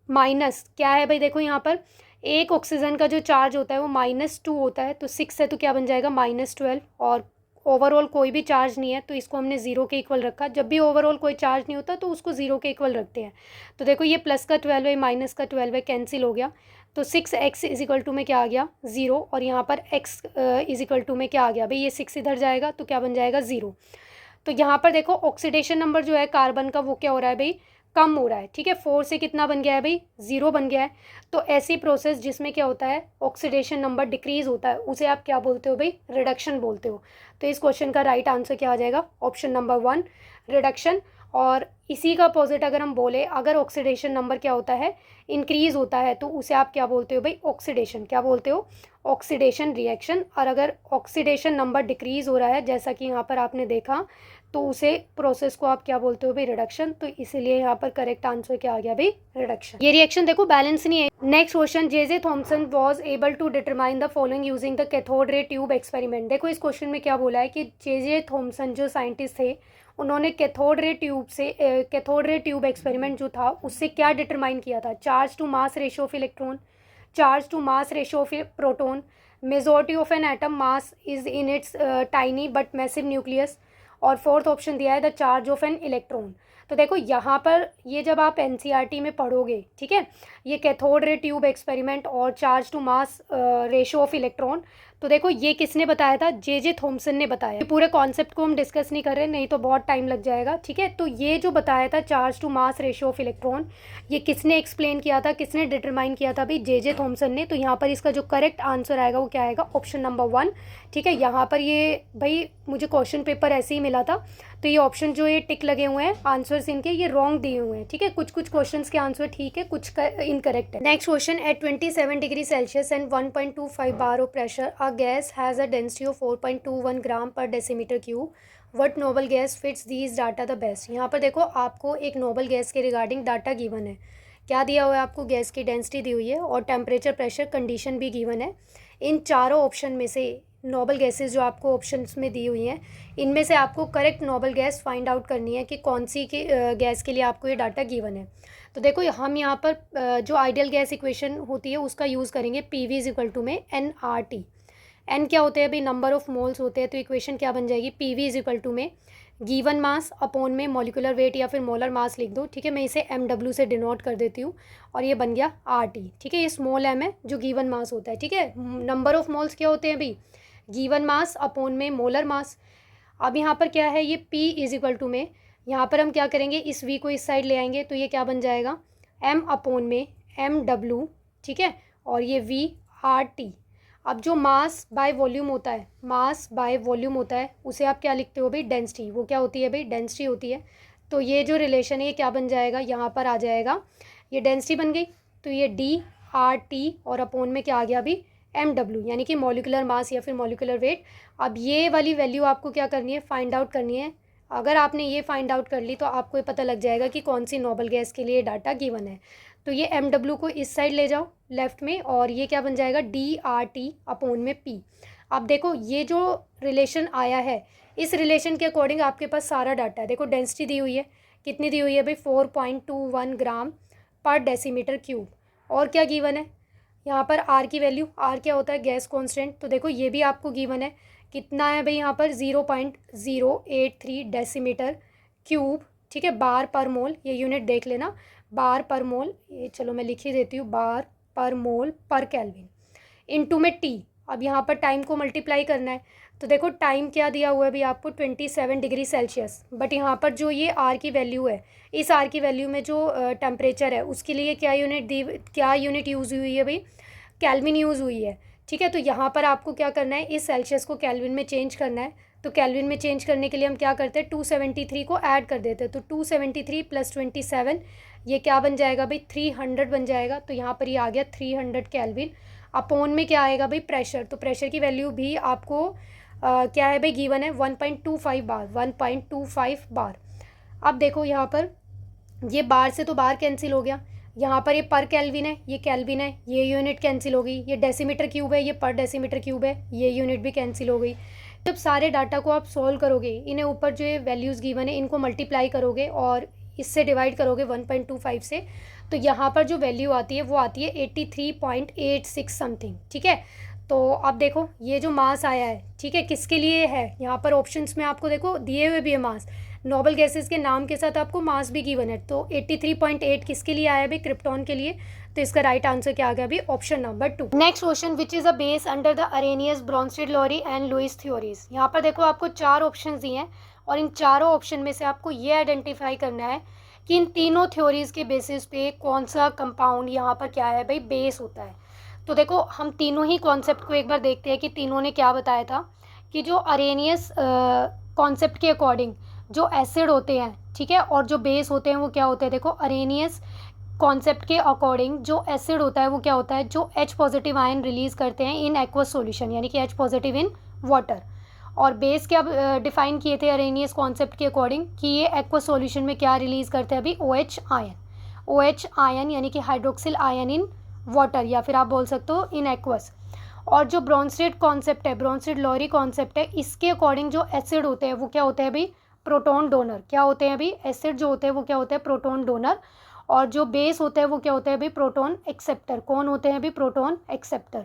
माइनस क्या है भाई, देखो यहाँ पर एक ऑक्सीजन का जो चार्ज होता है वो -2 होता है, तो 6 है तो क्या बन जाएगा -12, और ओवरऑल कोई भी चार्ज नहीं है तो इसको हमने 0 के इक्वल रखा। जब भी ओवरऑल कोई चार्ज नहीं होता तो उसको 0 के इक्वल रखते हैं। तो देखो ये प्लस का 12 है, माइनस का 12 है, कैंसिल हो गया, तो 6x इज इक्वल टू में क्या आ गया, 0, और यहाँ पर x इज इक्वल टू में क्या आ गया भाई, ये 6 इधर जाएगा तो क्या बन जाएगा, 0। तो यहाँ पर देखो ऑक्सीडेशन नंबर जो है कार्बन का वो क्या हो रहा है भाई, कम हो रहा है, ठीक है, 4 से कितना बन गया है भाई, 0 बन गया है। तो ऐसी प्रोसेस जिसमें क्या होता है ऑक्सीडेशन नंबर डिक्रीज होता है उसे आप क्या बोलते हो भाई, रिडक्शन बोलते हो। तो इस क्वेश्चन का राइट आंसर क्या आ जाएगा, ऑप्शन नंबर 1 रिडक्शन। और इसी का अपोजिट अगर हम बोले, अगर ऑक्सीडेशन नंबर क्या होता है, इंक्रीज होता है, तो उसे आप क्या बोलते हो भाई, ऑक्सीडेशन, क्या बोलते हो, ऑक्सीडेशन रिएक्शन। और अगर ऑक्सीडेशन नंबर डिक्रीज हो रहा है जैसा कि यहाँ पर आपने देखा, तो उसे प्रोसेस को आप क्या बोलते हो भाई, रिडक्शन। तो इसीलिए यहाँ पर करेक्ट आंसर क्या आ गया भाई, रिडक्शन। ये रिएक्शन देखो बैलेंस नहीं है। Next question, J Thomson was able to determine the following using the cathode ray tube experiment. देखो इस क्वेश्चन में क्या बोला है कि जे थॉमसन जो साइंटिस्ट थे उन्होंने कैथोड रे ट्यूब एक्सपेरिमेंट जो था उससे क्या डिटरमाइन किया था, charge to mass ratio of electron, charge to mass ratio of proton, majority of an atom mass is in its tiny but massive nucleus, और फोर्थ ऑप्शन दिया है the charge of an electron. तो देखो यहाँ पर ये जब आप एनसीईआरटी में पढ़ोगे, ठीक है, ये कैथोड रे ट्यूब एक्सपेरिमेंट और charge to mass ratio of electron, तो देखो ये किसने बताया था, जे थॉमसन ने बताया। ये पूरे कॉन्सेप्ट को हम डिस्कस नहीं कर रहे, नहीं तो बहुत टाइम लग जाएगा, ठीक है। तो ये जो बताया था charge to mass ratio of electron, ये किसने एक्सप्लेन किया था, किसने डिटरमाइन किया था भाई, जे थॉमसन ने। तो यहाँ पर इसका जो करेक्ट आंसर आएगा वो क्या आएगा, ऑप्शन नंबर 1, ठीक है। यहाँ पर ये भाई मुझे क्वेश्चन पेपर ऐसे ही मिला था, तो ये ऑप्शन जो ये टिक लगे हुए हैं आंसर्स इनके ये रॉन्ग दिए हुए हैं, ठीक है। कुछ कुछ क्वेश्चंस के आंसर ठीक है, कुछ इनकरेक्ट है। Next question, at 27 degree Celsius and 1.25 bar of pressure a gas has a density of 4.21 gram per decimetre cube, what noble gas fits these data the best. यहाँ पर देखो आपको एक नोबल गैस के रिगार्डिंग डाटा गिवन है, क्या दिया हुआ है आपको, गैस की डेंसिटी दी हुई है और टेम्परेचर प्रेशर कंडीशन भी गिवन है। इन चारों ऑप्शन में से नोबल गैसेस जो आपको ऑप्शंस में दी हुई हैं, इनमें से आपको correct noble gas find out करनी है कि कौन सी की गैस के लिए आपको ये डाटा गिवन है। तो देखो हम यहाँ पर जो आइडियल गैस इक्वेशन होती है उसका यूज़ करेंगे, PV इज इक्वल टू में NRT। एन क्या होते हैं भाई, नंबर ऑफ मोल्स होते हैं, तो इक्वेशन क्या बन जाएगी, PV इज इक्वल टू में गिवन मास अपॉन में मॉलिकुलर वेट या फिर मोलर मास लिख दो, ठीक है। मैं इसे MW से डिनोट कर देती हूँ और ये बन गया RT, ठीक है। ये स्मॉल m है जो गिवन मास होता है, ठीक है। नंबर ऑफ मोल्स क्या होते हैं भाई, गिवन मास अपॉन में मोलर मास। अब यहाँ पर क्या है, ये P इज इक्वल टू में, यहाँ पर हम क्या करेंगे, इस V को इस साइड ले आएंगे तो ये क्या बन जाएगा, M अपॉन में MW, ठीक है, और ये VRT। अब जो मास बाय वॉल्यूम होता है, मास बाय वॉल्यूम होता है, उसे आप क्या लिखते हो भाई, डेंसिटी। वो क्या होती है भाई, डेंसिटी होती है। तो ये जो रिलेशन है ये क्या बन जाएगा, यहाँ पर आ जाएगा, ये डेंसिटी बन गई, तो ये DRT और अपॉन में क्या आ गया अभी, MW, यानी कि मॉलिकुलर मास या फिर मॉलिकुलर वेट। अब ये वाली वैल्यू आपको क्या करनी है, फाइंड आउट करनी है। अगर आपने ये फाइंड आउट कर ली तो आपको ये पता लग जाएगा कि कौन सी नोबल गैस के लिए डाटा गिवन है। तो ये MW को इस साइड ले जाओ लेफ्ट में, और ये क्या बन जाएगा, DRT अपॉन में P। अब देखो ये जो रिलेशन आया है, इस रिलेशन के अकॉर्डिंग आपके पास सारा डाटा है। देखो डेंसिटी दी हुई है, कितनी दी हुई है भाई, 4.21 ग्राम पर डेसीमीटर क्यूब। और क्या गिवन है यहाँ पर, आर की वैल्यू, आर क्या होता है, गैस कांस्टेंट। तो देखो ये भी आपको गिवन है, कितना है भाई यहाँ पर 0.083 डेसीमीटर क्यूब, ठीक है, बार पर मोल, ये यूनिट देख लेना, बार पर मोल, ये चलो मैं लिख ही देती हूँ, बार पर मोल पर केल्विन, इनटू में टी। अब यहाँ पर टाइम को मल्टीप्लाई करना है, तो देखो टाइम क्या दिया हुआ है अभी आपको, 27 डिग्री सेल्सियस। बट यहाँ पर जो ये आर की वैल्यू है, इस आर की वैल्यू में जो टेम्परेचर है उसके लिए क्या यूनिट दी, क्या यूनिट यूज़ हुई है भाई, केल्विन यूज़ हुई है, ठीक है। तो यहाँ पर आपको क्या करना है, इस सेल्सियस को केल्विन में चेंज करना है। तो केल्विन में चेंज करने के लिए हम क्या करते हैं, 273 को ऐड कर देते हैं। तो 273 + 27 ये क्या बन जाएगा भाई, 300 बन जाएगा। तो यहाँ पर ये आ गया 300 केल्विन। अपोन में क्या आएगा भाई, प्रेशर। तो प्रेशर की वैल्यू भी आपको क्या है भाई, गिवन है 1.25 बार, 1.25 बार। अब देखो यहाँ पर ये बार से तो बार कैंसिल हो गया, यहाँ पर ये पर केल्विन है, ये केल्विन है, ये यूनिट कैंसिल हो गई, ये डेसीमीटर क्यूब है, ये पर डेसीमीटर क्यूब है, ये यूनिट भी कैंसिल हो गई। जब सारे डाटा को आप सोल्व करोगे, इन्हें ऊपर जो ये वैल्यूज़ गिवन है इनको मल्टीप्लाई करोगे और इससे डिवाइड करोगे 1.25 से, तो यहाँ पर जो वैल्यू आती है वो आती है 83.86 समथिंग, ठीक है। तो अब देखो ये जो मास आया है, ठीक है, किसके लिए है, यहाँ पर ऑप्शंस में आपको देखो दिए हुए भी है मास, नोबल गैसेस के नाम के साथ आपको मास भी गिवन है। तो 83.8 किसके लिए आया भाई, क्रिप्टॉन के लिए। तो इसका राइट आंसर क्या आ गया अभी, option number 2। Next question, which is a base under the Arrhenius, Bronsted, Lowry and Lewis theories. यहाँ पर देखो आपको 4 ऑप्शन दिए हैं और इन चारों ऑप्शन में से आपको ये आइडेंटिफाई करना है कि इन तीनों थ्योरीज के बेसिस पे कौन सा कंपाउंड यहाँ पर क्या है भाई, बेस होता है। तो देखो हम तीनों ही कॉन्सेप्ट को एक बार देखते हैं कि तीनों ने क्या बताया था, कि जो अरेनियस कॉन्सेप्ट के अकॉर्डिंग जो एसिड होते हैं, ठीक है, और जो बेस होते हैं वो क्या होते हैं। देखो अरेनियस कॉन्सेप्ट के अकॉर्डिंग जो एसिड होता है वो क्या होता है, जो H पॉजिटिव आयन रिलीज़ करते हैं इन एक्वस सॉल्यूशन, यानी कि H पॉजिटिव इन वाटर। और बेस क्या डिफाइन किए थे अरेनियस कॉन्सेप्ट के अकॉर्डिंग, कि ये एक्वस सॉल्यूशन में क्या रिलीज़ करते हैं अभी, OH आयन, OH आयन यानी कि हाइड्रोक्सिल आयन इन वाटर, या फिर आप बोल सकते हो इन एक्वस। और जो ब्रोंस्टेड कॉन्सेप्ट है, ब्रोंस्टेड लॉरी कॉन्सेप्ट है, इसके अकॉर्डिंग जो एसिड होते हैं वो क्या होते हैं अभी, प्रोटॉन डोनर। क्या होते हैं अभी, एसिड जो होते हैं वो क्या होते हैं, प्रोटॉन डोनर। और जो बेस होते हैं वो क्या होते हैं अभी, प्रोटॉन एक्सेप्टर। कौन होते हैं अभी, प्रोटॉन एक्सेप्टर।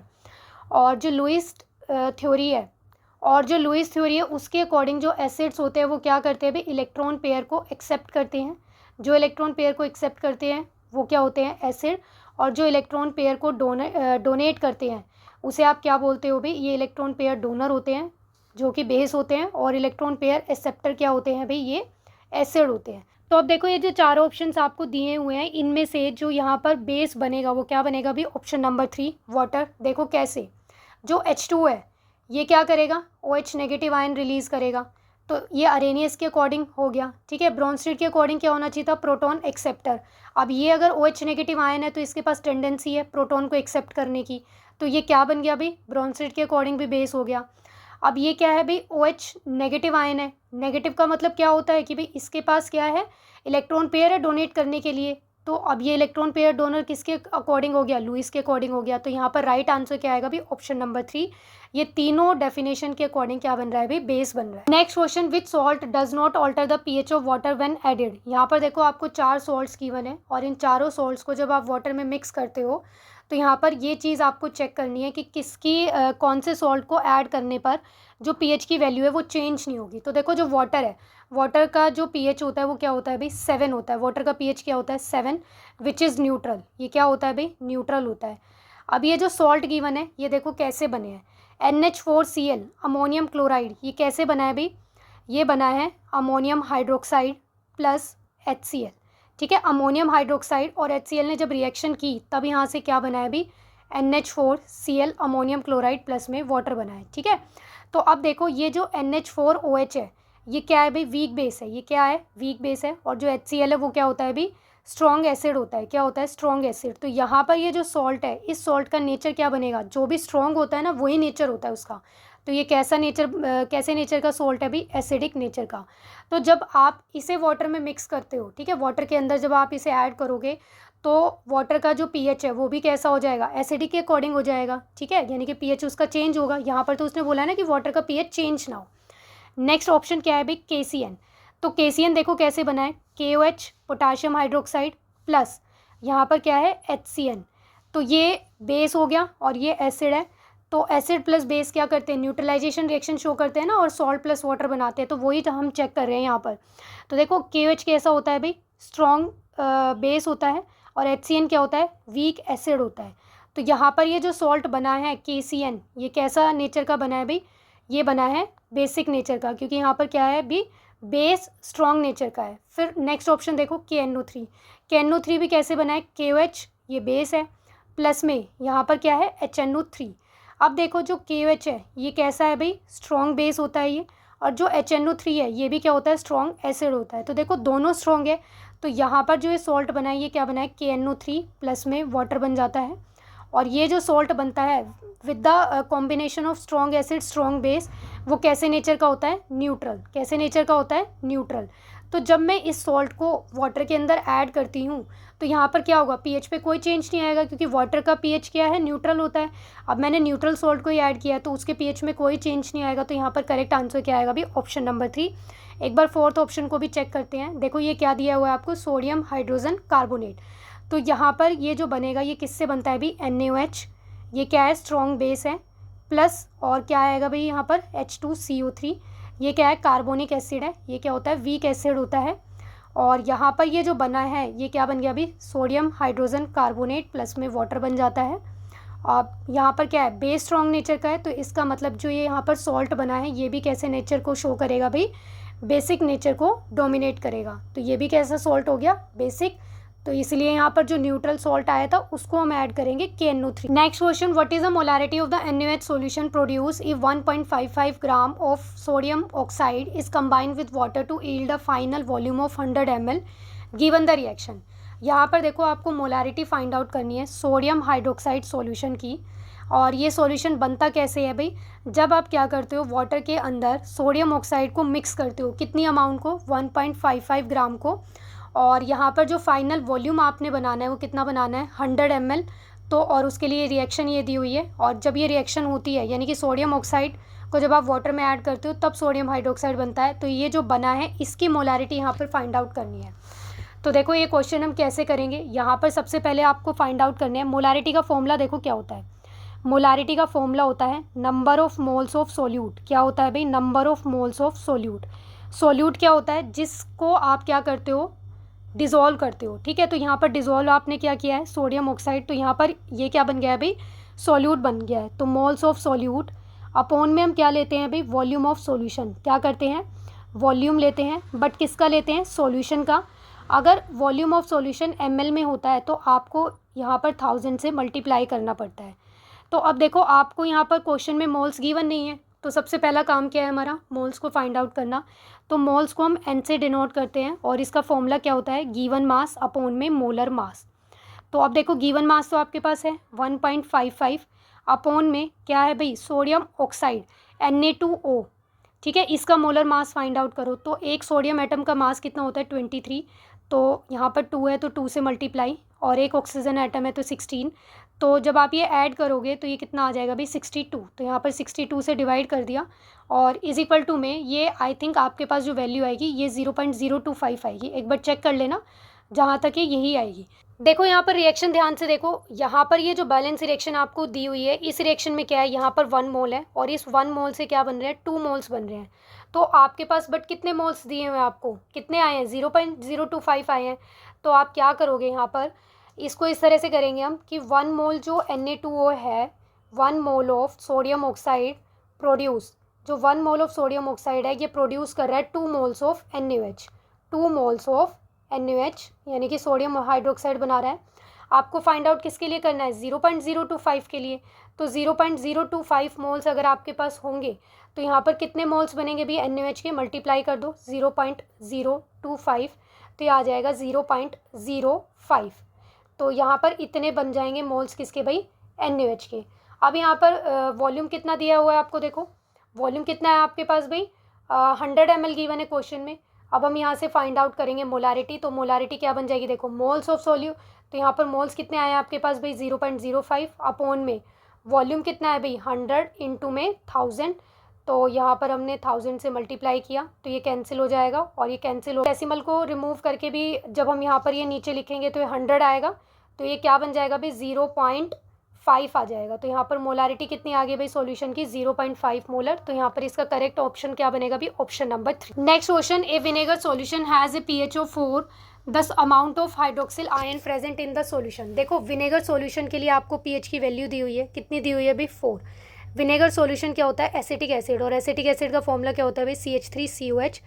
और जो लुईस थ्योरी है, उसके अकॉर्डिंग जो एसिड्स होते हैं वो क्या करते हैं अभी, इलेक्ट्रॉन पेयर को एक्सेप्ट करते हैं। जो इलेक्ट्रॉन पेयर को एक्सेप्ट करते हैं वो क्या होते हैं, एसिड। और जो इलेक्ट्रॉन पेयर को डोनेट करते हैं उसे आप क्या बोलते हो भाई, ये इलेक्ट्रॉन पेयर डोनर होते हैं जो कि बेस होते हैं। और इलेक्ट्रॉन पेयर एक्सेप्टर क्या होते हैं भाई, ये एसिड होते हैं। तो अब देखो ये जो चारों ऑप्शंस आपको दिए हुए हैं, इनमें से जो यहाँ पर बेस बनेगा वो क्या बनेगा अभी, ऑप्शन नंबर 3 वाटर। देखो कैसे, जो H2 है ये क्या करेगा, OH नेगेटिव आयन रिलीज़ करेगा। तो ये अरेनियस के अकॉर्डिंग हो गया, ठीक है। ब्रोंस्टेड के अकॉर्डिंग क्या होना चाहिए था, प्रोटॉन एक्सेप्टर। अब ये अगर OH नेगेटिव आयन है तो इसके पास टेंडेंसी है प्रोटॉन को एक्सेप्ट करने की, तो ये क्या बन गया भाई, ब्रोंस्टेड के अकॉर्डिंग भी बेस हो गया। अब ये क्या है भाई, OH नेगेटिव आयन है। नेगेटिव का मतलब क्या होता है कि भाई इसके पास क्या है, इलेक्ट्रॉन पेयर है डोनेट करने के लिए। तो अब ये इलेक्ट्रॉन पेयर डोनर किसके अकॉर्डिंग हो गया, लुईस के अकॉर्डिंग हो गया। तो यहाँ पर राइट आंसर क्या आएगा भाई, ऑप्शन नंबर 3। ये तीनों डेफिनेशन के अकॉर्डिंग क्या बन रहा है भाई, बेस बन रहा है। Next question, which salt does not alter the pH of water when added. यहाँ पर देखो आपको 4 सॉल्ट्स गिवन है और इन चारों सॉल्ट्स को जब आप वाटर में मिक्स करते हो तो यहाँ पर ये चीज़ आपको चेक करनी है कि किसकी कौन से सॉल्ट को ऐड करने पर जो pH की वैल्यू है वो चेंज नहीं होगी। तो देखो जो वाटर है, वाटर का जो pH होता है वो क्या होता है भाई, 7 होता है। वाटर का pH क्या होता है, 7, विच इज़ न्यूट्रल। ये क्या होता है भाई, न्यूट्रल होता है। अब ये जो सॉल्ट गिवन है ये देखो कैसे बने हैं, NH4Cl अमोनियम क्लोराइड, ये कैसे बना है भाई, ये बना है अमोनियम हाइड्रोक्साइड प्लस HCl, ठीक है। अमोनियम हाइड्रोक्साइड और HCl ने जब रिएक्शन की तब यहाँ से क्या बना है अभी, NH4Cl अमोनियम क्लोराइड प्लस में वाटर बना है, ठीक है। तो अब देखो ये जो NH4OH है ये क्या है भाई, वीक बेस है। ये क्या है, वीक बेस है। और जो HCl है वो क्या होता है भाई, स्ट्रॉन्ग एसिड होता है। क्या होता है, स्ट्रॉन्ग एसिड। तो यहाँ पर ये जो सॉल्ट है, इस सॉल्ट का नेचर क्या बनेगा, जो भी स्ट्रॉन्ग होता है ना वही नेचर होता है उसका। तो ये कैसे नेचर का सॉल्ट है भाई, एसिडिक नेचर का। तो जब आप इसे वाटर में मिक्स करते हो, ठीक है, वाटर के अंदर जब आप इसे ऐड करोगे तो वाटर का जो पीएच है वो भी कैसा हो जाएगा, एसिडिक के अकॉर्डिंग हो जाएगा, ठीक है, यानी कि पीएच उसका चेंज होगा। यहाँ पर तो उसने बोला है ना कि वाटर का पीएच चेंज ना हो। नेक्स्ट ऑप्शन क्या है भाई, KCN। तो KCN देखो कैसे बना है, KOH पोटाशियम हाइड्रोक्साइड प्लस यहाँ पर क्या है HCN। तो ये बेस हो गया और ये एसिड है। तो एसिड प्लस बेस क्या करते हैं, न्यूट्रलाइजेशन रिएक्शन शो करते हैं ना, और सॉल्ट प्लस वाटर बनाते हैं। तो वही तो हम चेक कर रहे हैं यहाँ पर। तो देखो KOH कैसा होता है भाई, स्ट्रॉन्ग बेस होता है, और HCN क्या होता है, वीक एसिड होता है। तो यहाँ पर ये जो सॉल्ट बना है KCN, ये कैसा नेचर का बना है भाई, ये बना है बेसिक नेचर का, क्योंकि यहाँ पर क्या है भी, बेस स्ट्रॉन्ग नेचर का है। फिर नेक्स्ट ऑप्शन देखो KNO3। KNO3 भी कैसे बना है, KOH ये बेस है, प्लस में यहाँ पर क्या है HNO3। अब देखो जो KOH है ये कैसा है भाई, स्ट्रॉन्ग बेस होता है ये, और जो HNO3 है ये भी क्या होता है, स्ट्रॉन्ग एसिड होता है। तो देखो दोनों स्ट्रॉन्ग है। तो यहाँ पर जो ये सॉल्ट बना है ये क्या बना है, KNO3 प्लस में वाटर बन जाता है। और ये जो सॉल्ट बनता है with the combination of strong acid strong base, वो कैसे नेचर का होता है, न्यूट्रल। कैसे नेचर का होता है, न्यूट्रल। तो जब मैं इस सॉल्ट को वाटर के अंदर ऐड करती हूँ तो यहाँ पर क्या होगा, पीएच पे कोई चेंज नहीं आएगा, क्योंकि वाटर का पीएच क्या है, न्यूट्रल होता है। अब मैंने न्यूट्रल सॉल्ट को ही ऐड किया है तो उसके पीएच में कोई चेंज नहीं आएगा। तो यहाँ पर करेक्ट आंसर क्या आएगा भी, ऑप्शन नंबर 3। एक बार फोर्थ ऑप्शन को भी चेक करते हैं। देखो ये क्या दिया हुआ है आपको, सोडियम हाइड्रोजन कार्बोनेट। तो यहाँ पर ये जो बनेगा ये किससे बनता है भी, NaOH। ये क्या है, स्ट्रॉन्ग बेस है, प्लस और क्या आएगा भाई यहाँ पर H2CO3। ये क्या है, कार्बोनिक एसिड है, ये क्या होता है, वीक एसिड होता है। और यहाँ पर ये जो बना है ये क्या बन गया अभी, सोडियम हाइड्रोजन कार्बोनेट प्लस में वाटर बन जाता है। अब यहाँ पर क्या है, बेस स्ट्रॉन्ग नेचर का है। तो इसका मतलब जो ये यहाँ पर सॉल्ट बना है ये भी कैसे नेचर को शो करेगा भाई, बेसिक नेचर को डोमिनेट करेगा। तो ये भी कैसा सॉल्ट हो गया, बेसिक। तो इसलिए यहाँ पर जो न्यूट्रल सॉल्ट आया था उसको हम ऐड करेंगे KNO3। Next question, what is the molarity of the NaOH solution produce if 1.55 gram of sodium oxide is combined with water to yield a final volume of 100 ml given the reaction. यहाँ पर देखो आपको molarity find out करनी है sodium hydroxide solution की। और ये solution बनता कैसे है भाई, जब आप क्या करते हो, वाटर के अंदर सोडियम ऑक्साइड को मिक्स करते हो, कितनी अमाउंट को, 1.55 ग्राम को। और यहाँ पर जो फाइनल वॉल्यूम आपने बनाना है वो कितना बनाना है, 100 ml। तो और उसके लिए रिएक्शन ये दी हुई है। और जब ये रिएक्शन होती है यानी कि सोडियम ऑक्साइड को जब आप वाटर में ऐड करते हो तब सोडियम हाइड्रोक्साइड बनता है। तो ये जो बना है इसकी मोलारिटी यहाँ पर फाइंड आउट करनी है। तो देखो ये क्वेश्चन हम कैसे करेंगे, यहाँ पर सबसे पहले आपको फाइंड आउट करना है मोलारिटी का फॉर्मूला। देखो क्या होता है, मोलारिटी का फॉर्मूला होता है number of moles of solute. क्या होता है भाई, number of moles of solute. Solute क्या होता है, जिसको आप क्या करते हो, डिज़ोल्व करते हो, ठीक है। तो यहाँ पर डिज़ोल्व आपने क्या किया है, सोडियम ऑक्साइड। तो यहाँ पर ये क्या बन गया है भाई, सोल्यूट बन गया है। तो मोल्स ऑफ सोल्यूट अपॉन में हम क्या लेते हैं भाई, वॉल्यूम ऑफ सॉल्यूशन। क्या करते हैं, वॉल्यूम लेते हैं, बट किसका लेते हैं, सॉल्यूशन का। अगर वॉल्यूम ऑफ सॉल्यूशन ml में होता है तो आपको यहाँ पर 1000 से मल्टीप्लाई करना पड़ता है। तो अब देखो आपको यहाँ पर क्वेश्चन में मोल्स गिवन नहीं है, तो सबसे पहला काम क्या है हमारा, मोल्स को फाइंड आउट करना। तो मोल्स को हम N से डिनोट करते हैं और इसका फॉर्मूला क्या होता है, गिवन मास अपॉन में मोलर मास। तो अब देखो गिवन मास तो आपके पास है 1.55 अपॉन में क्या है भाई, सोडियम ऑक्साइड Na2O, ठीक है। इसका मोलर मास फाइंड आउट करो। तो एक सोडियम एटम का मास कितना होता है 23। तो यहाँ पर 2 है तो 2 से मल्टीप्लाई, और एक ऑक्सीजन एटम है तो 16। तो जब आप ये ऐड करोगे तो ये कितना आ जाएगा भाई 62। तो यहाँ पर 62 से डिवाइड कर दिया और इज इक्वल टू में ये आई थिंक आपके पास जो वैल्यू आएगी ये 0.025 आएगी। एक बार चेक कर लेना, जहाँ तक ये यही आएगी। देखो यहाँ पर रिएक्शन ध्यान से देखो, यहाँ पर ये जो बैलेंस रिएक्शन आपको दी हुई है, इस रिएक्शन में क्या है, यहाँ पर 1 मोल है और इस 1 मोल से क्या बन रहे हैं, 2 मोल्स बन रहे हैं। तो आपके पास बट कितने मोल्स दिए हुए हैं आपको, कितने आए हैं, 0.025 आए हैं। तो आप क्या करोगे, यहाँ पर इसको इस तरह से करेंगे हम कि 1 मोल जो Na2O है, 1 mole of sodium oxide produce, जो 1 मोल ऑफ सोडियम ऑक्साइड है ये प्रोड्यूस कर रहा है 2 moles of NaOH, 2 moles of NaOH यानी कि सोडियम हाइड्रोक्साइड बना रहा है। आपको फाइंड आउट किसके लिए करना है, 0.025 के लिए। तो 0.025 मोल्स अगर आपके पास होंगे तो यहाँ पर कितने मोल्स बनेंगे भी NaOH के, मल्टीप्लाई कर दो 0.025, तो ये आ जाएगा 0.05। तो यहाँ पर इतने बन जाएंगे मोल्स किसके भाई, NaOH के। अब यहाँ पर वॉल्यूम कितना दिया हुआ है आपको, देखो वॉल्यूम कितना है आपके पास भाई, 100 ml गिवन है क्वेश्चन में। अब हम यहाँ से फाइंड आउट करेंगे मोलारिटी, तो मोलारिटी क्या बन जाएगी, देखो मोल्स ऑफ सोल्यू, तो यहाँ पर मोल्स कितने आए हैं आपके पास भाई 0.05 अपॉन में वॉल्यूम कितना है भाई 100 इंटू में 1000, तो यहाँ पर हमने 1000 से मल्टीप्लाई किया तो ये कैंसिल हो जाएगा और ये कैंसिल हो, डेसिमल को रिमूव करके भी जब हम यहाँ पर ये नीचे लिखेंगे तो ये 100 आएगा, तो ये क्या बन जाएगा भाई 0.5 आ जाएगा। तो यहाँ पर मोलारिटी कितनी आ गई भाई सॉल्यूशन की 0.5 मोलर, तो यहाँ पर इसका करेक्ट ऑप्शन क्या बनेगा भाई option number 3। Next question, A vinegar solution has a pH of 4, the amount of hydroxyl ion present in the solution. देखो विनेगर सॉल्यूशन के लिए आपको pH की वैल्यू दी हुई है, कितनी दी हुई है भाई 4। विनेगर सॉल्यूशन क्या होता है, एसिटिक एसिड, और एसिटिक एसिड का फॉर्मूला क्या होता है भाई CH3COH।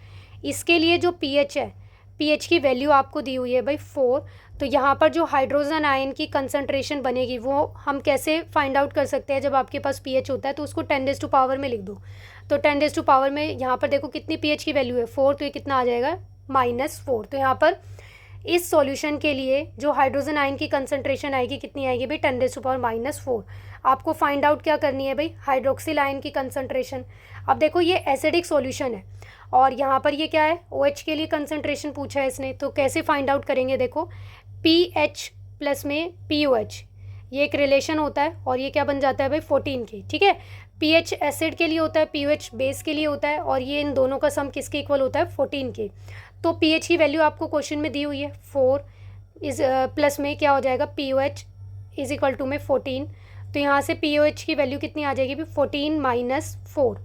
इसके लिए जो pH है, pH की वैल्यू आपको दी हुई है भाई 4, तो यहाँ पर जो हाइड्रोजन आयन की कंसंट्रेशन बनेगी वो हम कैसे फाइंड आउट कर सकते हैं, जब आपके पास pH होता है तो उसको 10⁻⁴ में लिख दो, तो 10⁻⁴ में यहाँ पर देखो कितनी pH की वैल्यू है 4, तो ये कितना आ जाएगा -4। तो यहाँ पर इस सॉल्यूशन के लिए जो हाइड्रोजन आयन की कंसंट्रेशन आएगी कितनी आएगी भाई 10⁻⁴। आपको फाइंड आउट क्या करनी है भाई हाइड्रोक्सिल आयन की कंसंट्रेशन। अब देखो ये एसिडिक सॉल्यूशन है और यहाँ पर ये क्या है OH के लिए कंसंट्रेशन पूछा है इसने, तो कैसे फाइंड आउट करेंगे, देखो pH प्लस में POH, ये एक रिलेशन होता है और ये क्या बन जाता है भाई 14 के, ठीक है। pH एसिड के लिए होता है, POH बेस के लिए होता है, और ये इन दोनों का सम किसके इक्वल होता है 14 के। तो pH की वैल्यू आपको क्वेश्चन में दी हुई है 4 इज प्लस में क्या हो जाएगा POH इज इक्वल टू में 14, तो यहाँ से POH की वैल्यू कितनी आ जाएगी भाई 14 - 4,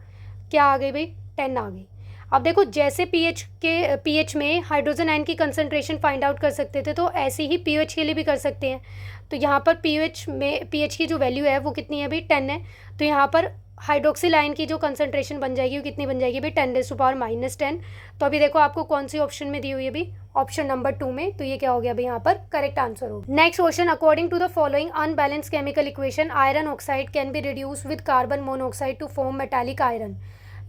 क्या आ गई भाई 10 आ गई। अब देखो जैसे pH में हाइड्रोजन आयन की कंसंट्रेशन फाइंड आउट कर सकते थे, तो ऐसे ही pH के लिए भी कर सकते हैं। तो यहाँ पर pH की जो वैल्यू है वो कितनी है भाई 10 है, तो यहाँ पर हाइड्रोक्सिल आयन की जो कंसंट्रेशन बन जाएगी वो कितनी बन जाएगी भाई 10⁻⁻10। तो अभी देखो आपको कौन सी ऑप्शन में दी हुई है भाई ऑप्शन नंबर 2 में, तो ये क्या हो गया भाई यहाँ पर करेक्ट आंसर हो। Next question, according to the following unbalance chemical equation iron oxide can be reduce with carbon monoxide to form metallic iron.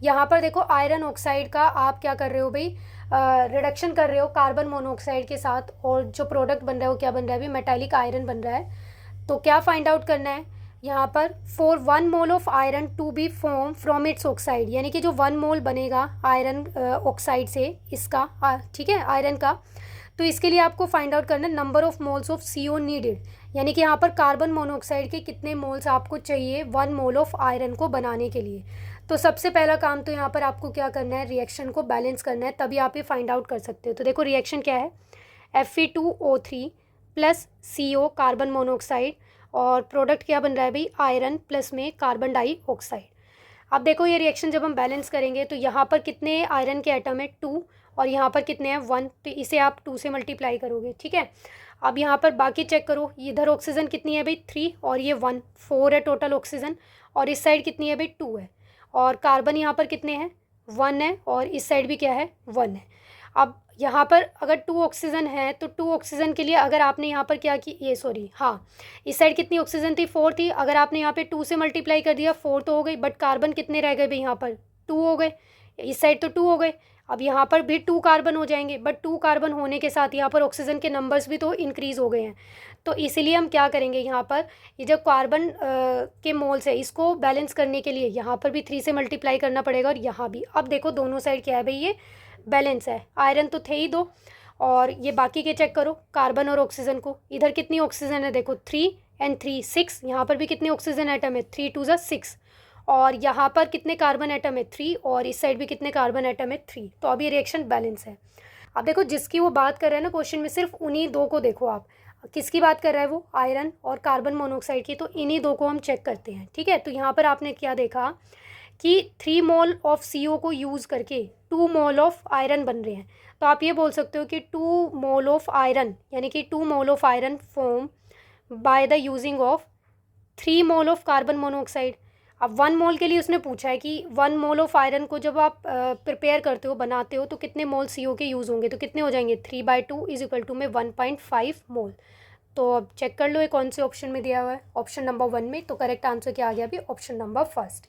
यहाँ पर देखो आयरन ऑक्साइड का आप क्या कर रहे हो भाई रिडक्शन कर रहे हो कार्बन मोनोऑक्साइड के साथ, और जो प्रोडक्ट बन रहा है वो क्या बन रहा है भाई मेटालिक आयरन बन रहा है। तो क्या फाइंड आउट करना है यहाँ पर, for 1 mole of iron to be form from its oxide, यानी कि जो 1 मोल बनेगा आयरन ऑक्साइड से इसका, ठीक है आयरन का, तो इसके लिए आपको फाइंड आउट करना है number of moles of CO needed, यानी कि यहाँ पर कार्बन मोनोऑक्साइड के कितने मोल्स आपको चाहिए 1 मोल ऑफ आयरन को बनाने के लिए। तो सबसे पहला काम तो यहाँ पर आपको क्या करना है, रिएक्शन को बैलेंस करना है, तभी आप ये फाइंड आउट कर सकते हो। तो देखो रिएक्शन क्या है, Fe2O3 plus CO carbon monoxide, और प्रोडक्ट क्या बन रहा है भाई आयरन प्लस में कार्बन डाइऑक्साइड। अब देखो ये रिएक्शन जब हम बैलेंस करेंगे तो यहाँ पर कितने आयरन के एटम है 2, और यहाँ पर कितने हैं 1, तो इसे आप 2 से मल्टीप्लाई करोगे, ठीक है। अब यहाँ पर बाकी चेक करो, इधर ऑक्सीजन कितनी है भाई 3 और ये 1, 4 है टोटल ऑक्सीजन, और इस साइड कितनी है भाई 2 है, और कार्बन यहाँ पर कितने हैं 1 है, और इस साइड भी क्या है 1 है। अब यहाँ पर अगर 2 ऑक्सीजन है तो 2 ऑक्सीजन के लिए अगर आपने यहाँ पर क्या की, ये सॉरी हाँ इस साइड कितनी ऑक्सीजन थी 4 थी, अगर आपने यहाँ पे 2 से मल्टीप्लाई कर दिया 4 तो हो गई, बट कार्बन कितने रह गए भाई यहाँ पर 2 हो गए, इस साइड तो 2 हो गए। अब यहाँ पर भी 2 कार्बन हो जाएंगे, बट 2 कार्बन होने के साथ यहाँ पर ऑक्सीजन के नंबर्स भी तो इंक्रीज़ हो गए हैं, तो इसीलिए हम क्या करेंगे यहाँ पर ये जो कार्बन के मोल्स है इसको बैलेंस करने के लिए यहाँ पर भी 3 से मल्टीप्लाई करना पड़ेगा, और यहाँ भी। अब देखो दोनों साइड क्या है भाई ये बैलेंस है, आयरन तो थे ही 2, और ये बाकी के चेक करो कार्बन और ऑक्सीजन को, इधर कितनी ऑक्सीजन है देखो 3 और 3 6, यहाँ पर भी कितने ऑक्सीजन एटम है 3 2 6, और यहाँ पर कितने कार्बन एटम है 3, और इस साइड भी कितने कार्बन एटम है 3, तो अभी रिएक्शन बैलेंस है। अब देखो जिसकी वो बात कर रहे हैं ना क्वेश्चन में, सिर्फ उन्हीं 2 को देखो आप, किसकी बात कर रहा है वो आयरन और कार्बन मोनोऑक्साइड की, तो इन्हीं 2 को हम चेक करते हैं, ठीक है। तो यहाँ पर आपने क्या देखा कि 3 मोल ऑफ CO को यूज़ करके 2 मोल ऑफ आयरन बन रहे हैं, तो आप ये बोल सकते हो कि 2 मोल ऑफ आयरन, यानी कि 2 मोल of iron form by the using of 3 mole of carbon monoxide. अब 1 मोल के लिए उसने पूछा है कि 1 मोल ऑफ आयरन को जब आप प्रिपेयर करते हो बनाते हो तो कितने मोल CO के यूज़ होंगे, तो कितने हो जाएंगे 3/2 इज इक्वल टू में 1.5 मोल। तो अब चेक कर लो ये कौन से ऑप्शन में दिया हुआ है, ऑप्शन नंबर 1 में, तो करेक्ट आंसर क्या आ गया अभी ऑप्शन नंबर 1।